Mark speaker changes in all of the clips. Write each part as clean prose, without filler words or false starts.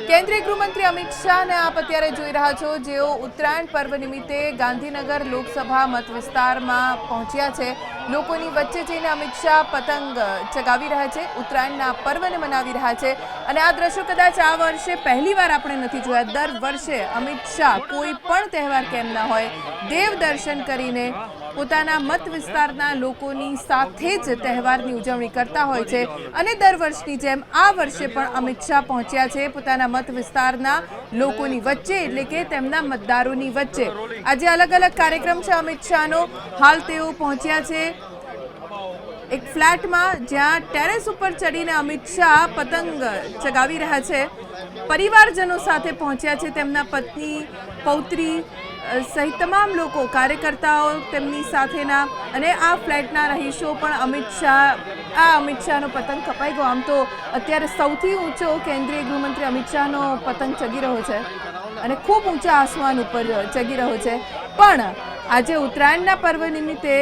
Speaker 1: કેન્દ્રીય ગૃહમંત્રી અમિત શાહને આપ અત્યારે જોઈ રહ્યા છો, જેઓ ઉત્તરાયણ પર્વ નિમિત્તે ગાંધીનગર લોકસભા મત વિસ્તારમાં પહોંચ્યા છે। લોકોની વચ્ચે જઈને અમિત શાહ પતંગ ચગાવી રહ્યા છે, ઉત્તરાયણના પર્વને મનાવી રહ્યા છે। અને આ દ્રશ્યો કદાચ આ વર્ષે પહેલીવાર આપણે નથી જોયા। દર વર્ષે અમિત શાહ કોઈ પણ તહેવાર કેમ ના હોય, દેવ દર્શન કરીને પોતાના મત વિસ્તારના લોકોની સાથે જ તહેવારની ઉજવણી કરતા હોય છે। અને દર વર્ષની જેમ આ વર્ષે પણ અમિત શાહ પહોંચ્યા છે પોતાના મત વિસ્તારના લોકોની વચ્ચે, એટલે કે તેમના મતદારોની વચ્ચે। આજે અલગ અલગ કાર્યક્રમ છે અમિત શાહનો। હાલ તેઓ પહોંચ્યા છે એક ફ્લેટમાં, જ્યાં ટેરેસ ઉપર ચડીને અમિત શાહ પતંગ ચગાવી રહ્યા છે। પરિવારજનો સાથે પહોંચ્યા છે, તેમના પત્ની, પૌત્રી સહિત તમામ લોકો, કાર્યકર્તાઓ તેમની સાથેના, અને આ ફ્લેટના રહીશો પણ અમિત શાહનો પતંગ કપાઈ ગયો। આમ તો અત્યારે સૌથી ઊંચો કેન્દ્રીય ગૃહમંત્રી અમિત શાહનો પતંગ ચગી રહ્યો છે અને ખૂબ ઊંચા આસમાન ઉપર ચગી રહ્યો છે। પણ આજે ઉત્તરાયણના પર્વ નિમિત્તે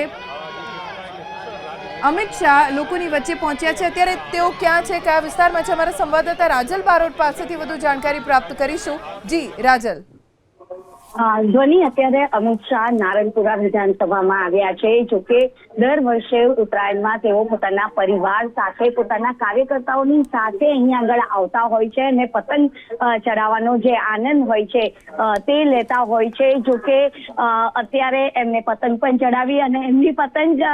Speaker 1: અમિત શાહ લોકોની વચ્ચે પહોંચ્યા છે। અત્યારે તેઓ ક્યાં છે, કયા વિસ્તારમાં છે, અમારા સંવાદદાતા રાજલ બારોટ પાસેથી વધુ જાણકારી પ્રાપ્ત કરીશું। જી રાજલ।
Speaker 2: ધ્વનિ, અત્યારે અમિત શાહ નારણપુરા વિધાનસભામાં આવ્યા છે। જોકે દર વર્ષે ઉત્તરાયણમાં તેઓ પોતાના પરિવાર સાથે, પોતાના કાર્યકર્તાઓની સાથે અહીંયા આગળ આવતા હોય છે અને પતંગ ચડાવવાનો જે આનંદ હોય છે તે લેતા હોય છે। જોકે અત્યારે એમને પતંગ પણ ચડાવી અને એમની પતંગ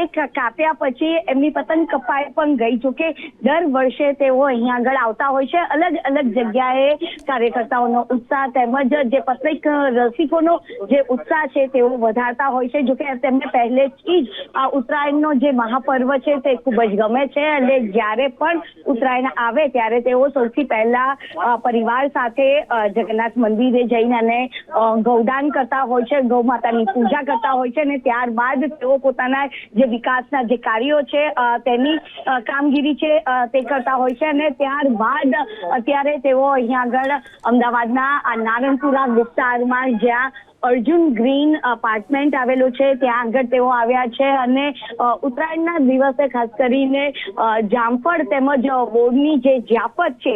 Speaker 2: એક કાપ્યા પછી એમની પતંગ કપાઈ પણ ગઈ। જોકે દર વર્ષે તેઓ અહીંયા આગળ આવતા હોય છે, અલગ અલગ જગ્યાએ કાર્યકર્તાઓનો ઉત્સાહ તેમજ જે પતંગ રસિકોનો જે ઉત્સાહ છે તેઓ વધારતા હોય છે। જોકે તેમને પહેલેથી જ આ ઉત્તરાયણનો જે મહાપર્વ છે તે ખૂબ જ ગમે છે અને જ્યારે પણ ઉત્તરાયણ આવે ત્યારે તેઓ સૌથી પહેલા પરિવાર સાથે જગન્નાથ મંદિરે જઈને અને ગૌદાન કરતા હોય છે, ગૌ માતાની પૂજા કરતા હોય છે અને ત્યારબાદ તેઓ પોતાના જે વિકાસના જે કાર્યો છે તેની કામગીરી છે તે કરતા હોય છે। અને ત્યારબાદ અત્યારે તેઓ અહીંયા આગળ અમદાવાદના આ નારણપુરા વિસ્તારમાં, જ્યાં અર્જુન ગ્રીન અપાર્ટમેન્ટ આવેલું છે, ત્યાં આગળ તેઓ આવ્યા છે અને ઉત્તરાયણના દિવસે ખાસ કરીને જામફળ તેમજ બોરની જે જ્યાફત છે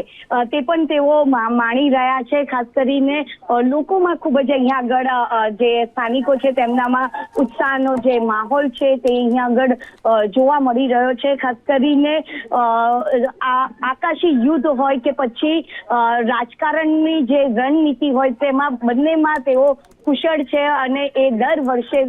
Speaker 2: તે પણ તેઓ માણી રહ્યા છે। ખાસ કરીને લોકોમાં ખૂબ જ અહીંયા આગળ જે સ્થાનિકો છે તેમનામાં ઉત્સાહનો જે માહોલ છે તે અહીંયા આગળ જોવા મળી રહ્યો છે। ખાસ કરીને આકાશી યુદ્ધ હોય કે પછી રાજકારણની જે રણનીતિ હોય, તેમાં બંનેમાં તેઓ કુશળ છે અને એ દર વર્ષે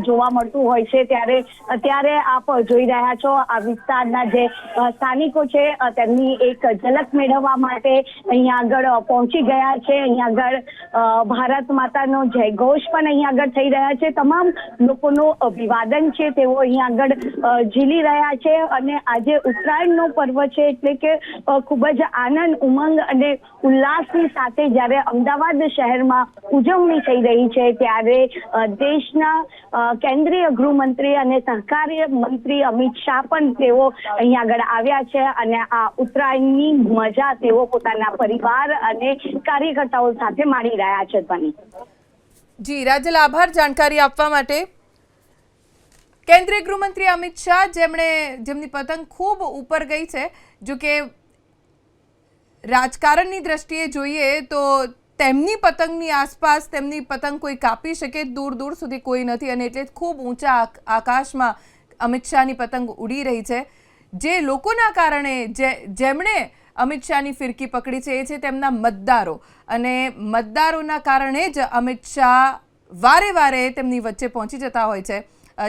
Speaker 2: જોવા મળતું હોય છે। ત્યારે અત્યારે આપ જોઈ રહ્યા છો આ વિસ્તારના જે સ્થાનિકો છે તેમની એક ઝલક મેળવવા માટે અહીંયા આગળ પહોંચી ગયા છે। અહીંયા આગળ ભારત માતાનો જયઘોષ પણ અહીંયા આગળ થઈ રહ્યા છે। તમામ લોકોનું અભિવાદન છે તેઓ અહીંયા આગળ ઝીલી રહ્યા છે અને આજે ઉત્તરાયણનો પર્વ છે, એટલે કે ખૂબ જ આનંદ, ઉમંગ અને ઉલ્લાસની સાથે જ્યારે અમદાવાદ શહેરમાં ઉજવણી થઈ રહી છે, ત્યારે દેશના કેન્દ્રીય ગૃહમંત્રી અને સહકારી મંત્રી અમિત શાહ પણ તેઓ અહીંયા આગળ આવ્યા છે અને આ ઉત્તરાયણની મજા તેઓ પોતાના પરિવાર અને કાર્યકર્તાઓ સાથે માણી રહ્યા છે। બની
Speaker 1: જી રાજલ, આભાર જાણકારી આપવા માટે। કેન્દ્રીય ગૃહમંત્રી અમિત શાહ, જેમની પતંગ ખૂબ ઉપર ગઈ છે, જો કે રાજકારણની દ્રષ્ટિએ જોઈએ તો તેમની પતંગની આસપાસ તેમની પતંગ કોઈ કાપી શકે દૂર દૂર સુધી કોઈ નથી, અને એટલે ખૂબ ઊંચા આકાશમાં અમિત શાહની પતંગ ઉડી રહી છે। જે લોકોના કારણે જેમણે અમિત શાહની ફિરકી પકડી છે એ છે તેમના મતદારો, અને મતદારોના કારણે જ અમિત શાહ વારે વારે તેમની વચ્ચે પહોંચી જતા હોય છે।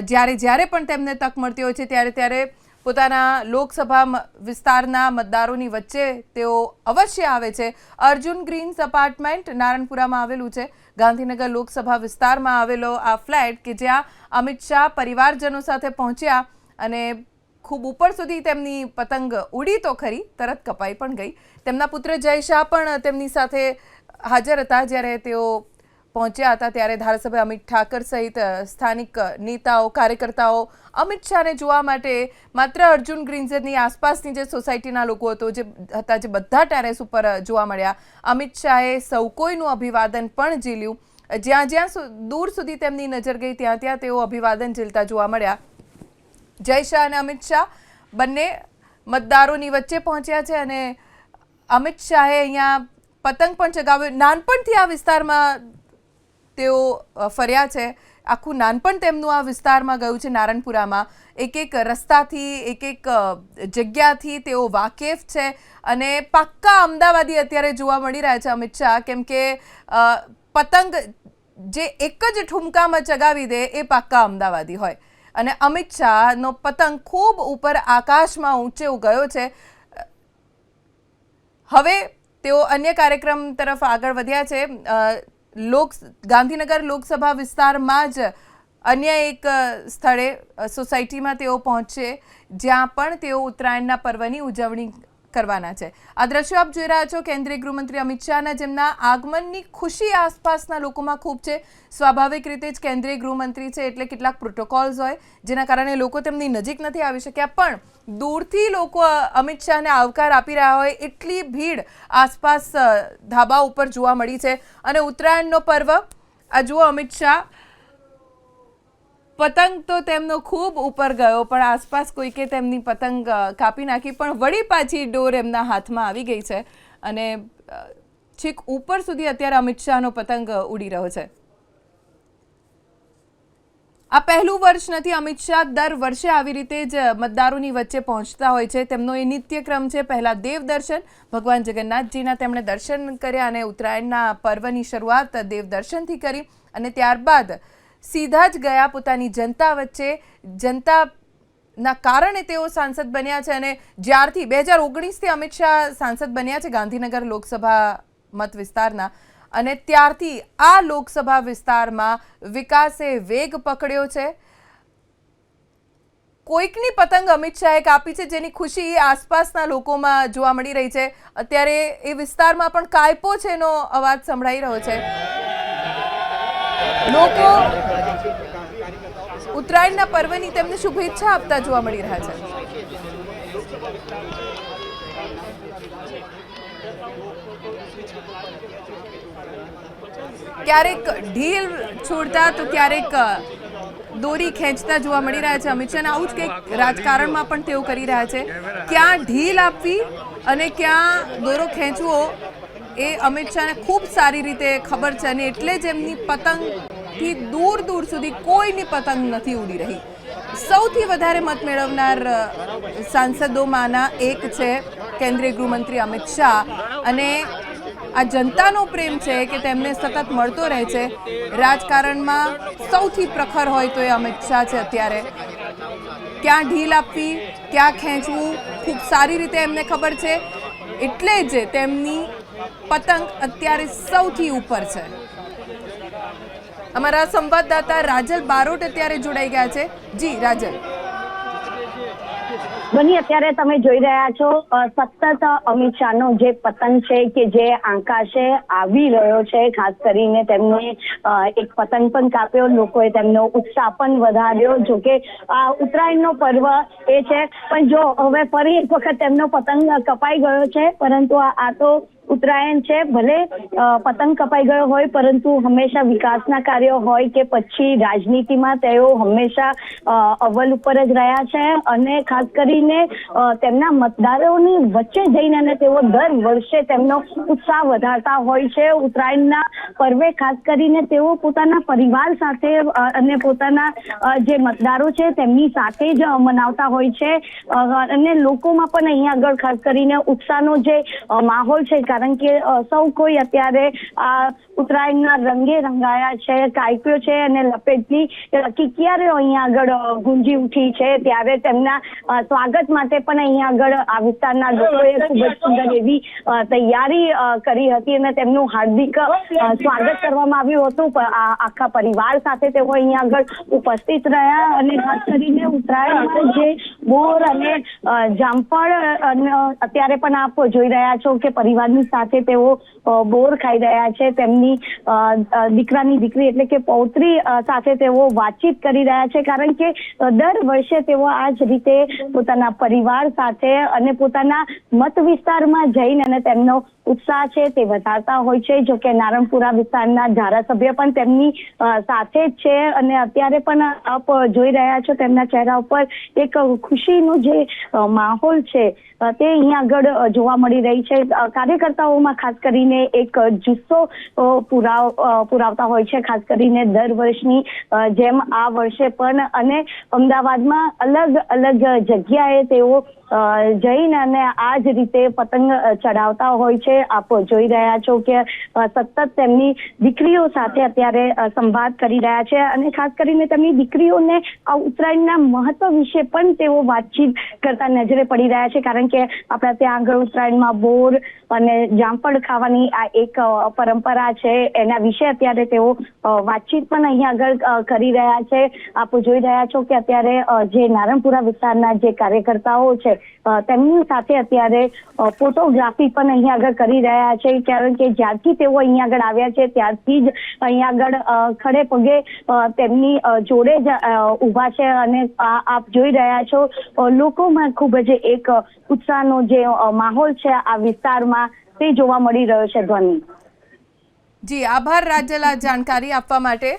Speaker 1: જ્યારે પણ તેમને તક મળતી હોય છે ત્યારે પોતાના લોકસભા વિસ્તારના મતદારોની વચ્ચે તેઓ અવશ્ય આવે છે। અર્જુન ગ્રીન્સ અપાર્ટમેન્ટ નારણપુરામાં આવેલું છે, ગાંધીનગર લોકસભા વિસ્તારમાં આવેલો આ ફ્લેટ કે જ્યાં અમિત શાહ પરિવારજનો સાથે પહોંચ્યા અને ખૂબ ઉપર સુધી તેમની પતંગ ઉડી તો ખરી, તરત કપાઈ પણ ગઈ। તેમના પુત્ર જય શાહ પણ તેમની સાથે હાજર હતા જ્યારે તેઓ પહોંચ્યા હતા। ત્યારે ધારાસભ્ય અમિત ઠાકર સહિત સ્થાનિક નેતાઓ, કાર્યકર્તાઓ અમિત શાહને જોવા માટે માત્ર અર્જુન ગ્રીન્સની આસપાસની જે સોસાયટીના લોકો જે બધા ટેરેસ ઉપર જોવા મળ્યા। અમિત શાહે સૌ કોઈનું અભિવાદન પણ ઝીલ્યું। જ્યાં દૂર સુધી તેમની નજર ગઈ ત્યાં તેઓ અભિવાદન ઝીલતા જોવા મળ્યા। જય શાહ અને અમિત શાહ બંને મતદારોની વચ્ચે પહોંચ્યા છે અને અમિત શાહે અહીંયા પતંગ પણ ચગાવ્યો. નાનપણથી આ વિસ્તારમાં તેઓ ફર્યા છે. આખું નાનપણ તેમનું આ વિસ્તારમાં ગયું છે. નારણપુરામાં એક એક રસ્તાથી, એક એક જગ્યાથી તેઓ વાકેફ છે અને પાક્કા અમદાવાદી અત્યારે જોવા મળી રહ્યા છે અમિત શાહ, કેમ કે પતંગ જે એક જ ઠુમકામાં ચગાવી દે એ પાક્કા અમદાવાદી હોય. અને અમિત શાહનો પતંગ ખૂબ ઉપર આકાશમાં ઊંચે ગયો છે. હવે તેઓ અન્ય કાર્યક્રમ તરફ આગળ વધ્યા છે. ગાંધીનગર લોકસભા વિસ્તારમાં જ અન્ય એક સ્થળે સોસાયટીમાં તેઓ પહોંચશે, જ્યાં પણ તેઓ ઉત્તરાયણના પર્વની ઉજવણી કરવાના છે. આ દ્રશ્યો આપ જોઈ રહ્યા છો કેન્દ્રીય ગૃહમંત્રી અમિત શાહના, જેમના આગમનની ખુશી આસપાસના લોકોમાં ખૂબ છે. સ્વાભાવિક રીતે જ કેન્દ્રીય ગૃહમંત્રી છે એટલે કેટલાક પ્રોટોકોલ્સ હોય જેના કારણે લોકો તેમની નજીક નથી આવી શક્યા, પણ દૂરથી લોકો અમિત શાહને આવકાર આપી રહ્યા હોય એટલી ભીડ આસપાસ ધાબા ઉપર જોવા મળી છે. અને ઉત્તરાયણનો પર્વ, આ જુઓ અમિત શાહ, પતંગ તો તેમનો ખૂબ ઉપર ગયો પણ આસપાસ કોઈકે તેમની પતંગ કાપી નાખી, પણ વળી પાછી ડોર એમના હાથમાં આવી ગઈ છે અને છેક ઉપર સુધી અત્યારે અમિત શાહનો પતંગ ઉડી રહ્યો છે. આ પહેલું વર્ષ નથી. અમિત શાહ દર વર્ષે આવી રીતે જ મતદારોની વચ્ચે પહોંચતા હોય છે. તેમનો એ નિત્યક્રમ છે. પહેલા દેવ દર્શન, ભગવાન જગન્નાથજીના તેમણે દર્શન કર્યા અને ઉત્તરાયણના પર્વની શરૂઆત દેવ દર્શનથી કરી અને ત્યારબાદ સીધા જ ગયા પોતાની જનતા વચ્ચે. જનતાના કારણે તેઓ સાંસદ બન્યા છે અને જ્યારથી 2019થી અમિત શાહ સાંસદ બન્યા છે ગાંધીનગર લોકસભા મત વિસ્તારના, અને ત્યારથી આ લોકસભા વિસ્તારમાં વિકાસે વેગ પકડ્યો છે. કોઈકની પતંગ અમિત શાહે કાપી છે જેની ખુશી આસપાસના લોકોમાં જોવા મળી રહી છે. અત્યારે એ વિસ્તારમાં પણ કાયપો છે એનો અવાજ સંભળાઈ રહ્યો છે. લોકો ઉત્તરાયણના પર્વની તેમને શુભેચ્છા આપતા જોવા મળી રહ્યા છે. ક્યારેક ઢીલ છોડતા તો ક્યારેક દોરી ખેંચતા જોવા મળી રહ્યા છે અમિત શાહ. આવું જ કંઈક રાજકારણમાં પણ તેઓ કરી રહ્યા છે. ક્યાં ઢીલ આપવી અને ક્યાં દોરો ખેંચવો એ અમિત શાહને ખૂબ સારી રીતે ખબર છે અને એટલે જ એમની પતંગથી દૂર દૂર સુધી કોઈની પતંગ નથી ઉડી રહી. સૌથી વધારે મત મેળવનાર સાંસદોમાંના એક છે કેન્દ્રીય ગૃહમંત્રી અમિત શાહ, અને આ જનતાનો પ્રેમ છે કે તેમને સતત મળતો રહે છે. રાજકારણમાં સૌથી પ્રખર હોય તો એ અમિત શાહ છે. અત્યારે ક્યાં ઢીલ આપવી, ક્યાં ખેંચવું ખૂબ સારી રીતે એમને ખબર છે, એટલે જ તેમની પતંગ અત્યારે સૌથી ઉપર છે. અમારા સંવાદદાતા રાજલ બારોટ અત્યારે જોડાઈ ગયા છે. જી રાજલ.
Speaker 2: બની અત્યારે તમે જોઈ રહ્યા છો સતત અમિત શાહનો જે પતંગ છે કે જે આકાશે આવી રહ્યો છે. ખાસ કરીને તેમને એક પતંગ પણ કાપ્યો, લોકોએ તેમનો ઉત્સાહ પણ વધાર્યો. જોકે આ ઉત્તરાયણનો પર્વ એ છે, પણ જો હવે ફરી એક વખત તેમનો પતંગ કપાઈ ગયો છે, પરંતુ આ તો ઉત્તરાયણ છે. ભલે પતંગ કપાઈ ગયો હોય, પરંતુ હંમેશા વિકાસના કાર્યો હોય કે પછી રાજનીતિમાં તેઓ હંમેશા અવ્વલ ઉપર જ રહ્યા છે અને ખાસ કરીને તેમના મતદારોની વચ્ચે જઈને અને તેઓ દર વર્ષે તેમનો ઉત્સાહ વધારતા હોય છે. ઉત્તરાયણના પર્વે ખાસ કરીને તેઓ પોતાના પરિવાર સાથે અને પોતાના જે મતદારો છે તેમની સાથે જ મનાવતા હોય છે અને લોકોમાં પણ અહીંયા આગળ ખાસ કરીને ઉત્સાહનો જે માહોલ છે, કારણ કે સૌ કોઈ અત્યારે આ ઉત્તરાયણના રંગે રંગાયા છે. કાપ્યો છે અને લપેટની કિકિયારીઓ અહીંયા આગળ ગુંજી ઉઠી છે. ત્યારે તેમના સ્વાગત માટે પણ અહીંયા આગળ આ વિસ્તારના લોકોએ ખૂબ જ સુંદર એવી તૈયારી કરી હતી અને તેમનું હાર્દિક સ્વાગત કરવામાં આવ્યું હતું. આખા પરિવાર સાથે તેઓ અહીંયા આગળ ઉપસ્થિત રહ્યા અને ખાસ કરીને ઉત્તરાયણમાં જે બોર અને જામફળ અત્યારે પણ આપ જોઈ રહ્યા છો કે પરિવારની સાથે તેઓ બોર ખાઈ રહ્યા છે. તેમની દીકરાની દીકરી એટલે કે પૌત્રી સાથે તેઓ વાતચીત કરી રહ્યા છે, કારણ કે દર વર્ષે તેઓ આ જ રીતે પોતાના પરિવાર સાથે અને પોતાના મત વિસ્તારમાં જઈને અને તેમનો ઉત્સાહ છે તે વધારતા હોય છે. જો કે નારણપુરા વિસ્તારના ધારાસભ્ય પણ તેમની સાથે જ છે અને અત્યારે પણ આપ જોઈ રહ્યા છો તેમના ચહેરા ઉપર એક ખુશીનો જે માહોલ છે તે અહીંયા આગળ જોવા મળી રહી છે. કાર્યકર્તાઓમાં ખાસ કરીને એક જુસ્સો પુરાવતા હોય છે, ખાસ કરીને દર વર્ષની જેમ આ વર્ષે પણ. અને અમદાવાદમાં અલગ અલગ જગ્યાએ તેઓ જઈને અને આ જ રીતે પતંગ ચડાવતા હોય છે. આપ જોઈ રહ્યા છો કે સતત તેમની દીકરીઓ સાથે અત્યારે સંવાદ કરી રહ્યા છે અને ખાસ કરીને તેમની દીકરીઓને આ ઉત્તરાયણના મહત્વ વિશે પણ તેઓ વાતચીત કરતા નજરે પડી રહ્યા છે. કારણ કે આપણા ત્યાં આગળ ઉત્તરાયણમાં બોર અને જામફળ ખાવાની આ એક પરંપરા છે, એના વિશે અત્યારે તેઓ વાતચીત પણ અહીંયા આગળ કરી રહ્યા છે. આપ જોઈ રહ્યા છો કે અત્યારે જે નારણપુરા વિસ્તારના જે કાર્યકર્તાઓ છે તેમની સાથે અત્યારે ફોટોગ્રાફી પણ અહીંયા આગળ કરી રહ્યા છે. કારણ કે જ્યારથી તેઓ અહીંયા આગળ આવ્યા છે ત્યારથી જ અહીંયા આગળ ખડે પગે તેમની જોડે જ ઊભા છે અને આપ જોઈ રહ્યા છો લોકોમાં ખૂબ જ એક ઉત્સાહનો જે માહોલ છે આ વિસ્તારમાં તે જોવા મળી રહ્યો છે. ધ્વનિ
Speaker 1: જી આભાર રાજલ આ જાણકારી આપવા માટે.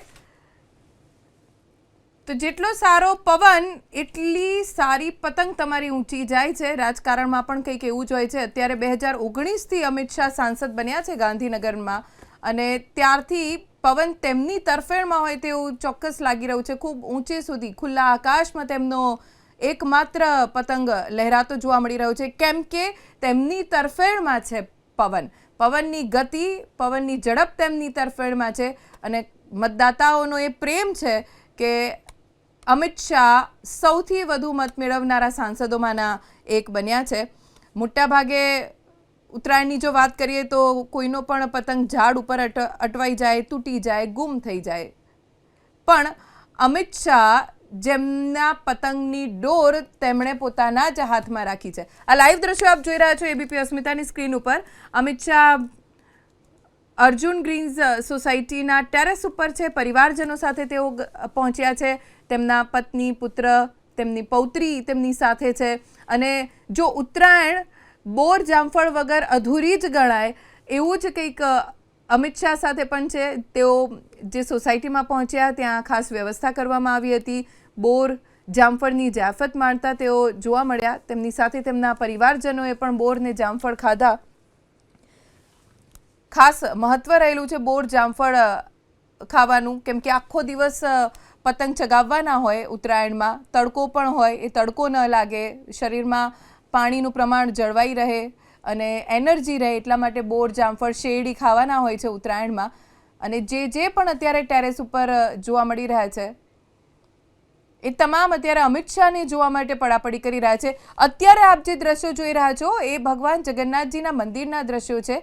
Speaker 1: તો જેટલો સારો પવન એટલી સારી પતંગ તમારી ઊંચી જાય છે. રાજકારણમાં પણ કંઈક એવું જ હોય છે. અત્યારે 2019થી અમિત શાહ સાંસદ બન્યા છે ગાંધીનગરમાં અને ત્યારથી પવન તેમની તરફેણમાં હોય તેવું ચોક્કસ લાગી રહ્યું છે. ખૂબ ઊંચે સુધી ખુલ્લા આકાશમાં તેમનો એકમાત્ર પતંગ લહેરાતો જોવા મળી રહ્યો છે, કેમ કે તેમની તરફેણમાં છે પવન. પવનની ગતિ, પવનની ઝડપ તેમની તરફેણમાં છે અને મતદાતાઓનો એ પ્રેમ છે કે અમિત શાહ સૌથી વધુ મત મેળવનારા સાંસદોમાંના એક બન્યા છે. મોટાભાગે ઉત્તરાયણની જો વાત કરીએ તો કોઈનો પણ પતંગ ઝાડ ઉપર અટવાઈ જાય, તૂટી જાય, ગુમ થઈ જાય, પણ અમિત શાહ જેમના પતંગની ડોર તેમણે પોતાના જ હાથમાં રાખી છે. આ લાઈવ દ્રશ્યો આપ જોઈ રહ્યા છો એબીપી અસ્મિતાની સ્ક્રીન ઉપર. અમિત શાહ અર્જુન ગ્રીન્સ સોસાયટીના ટેરેસ ઉપર છે. પરિવારજનો સાથે તેઓ પહોંચ્યા છે. તેમના પત્ની, પુત્ર, તેમની પૌત્રી તેમની સાથે છે. અને જો ઉત્તરાયણ બોર જામફળ વગર અધૂરી જ ગણાય એવું જ કંઈક અમિત શાહ સાથે પણ છે. તેઓ જે સોસાયટીમાં પહોંચ્યા ત્યાં ખાસ વ્યવસ્થા કરવામાં આવી હતી. બોર જામફળની જાફત માણતા તેઓ જોવા મળ્યા. તેમની સાથે તેમના પરિવારજનોએ પણ બોર ને જામફળ ખાધા. ખાસ મહત્વ રહેલું છે બોર જામફળ ખાવાનું, કેમ કે આખો દિવસ પતંગ ચગાવવાના હોય ઉત્તરાયણમાં. તડકો પણ હોય, એ તડકો ન લાગે, શરીરમાં પાણીનું પ્રમાણ જળવાઈ રહે અને એનર્જી રહે, એટલા માટે બોર જામફળ શેરડી ખાવાના હોય છે ઉત્તરાયણમાં. અને જે પણ અત્યારે ટેરેસ ઉપર જોવા મળી રહ્યા છે એ તમામ અત્યારે અમિત શાહને જોવા માટે પડાપડી કરી રહ્યા છે. અત્યારે આપ જે દ્રશ્યો જોઈ રહ્યા છો એ ભગવાન જગન્નાથજીના મંદિરના દ્રશ્યો છે.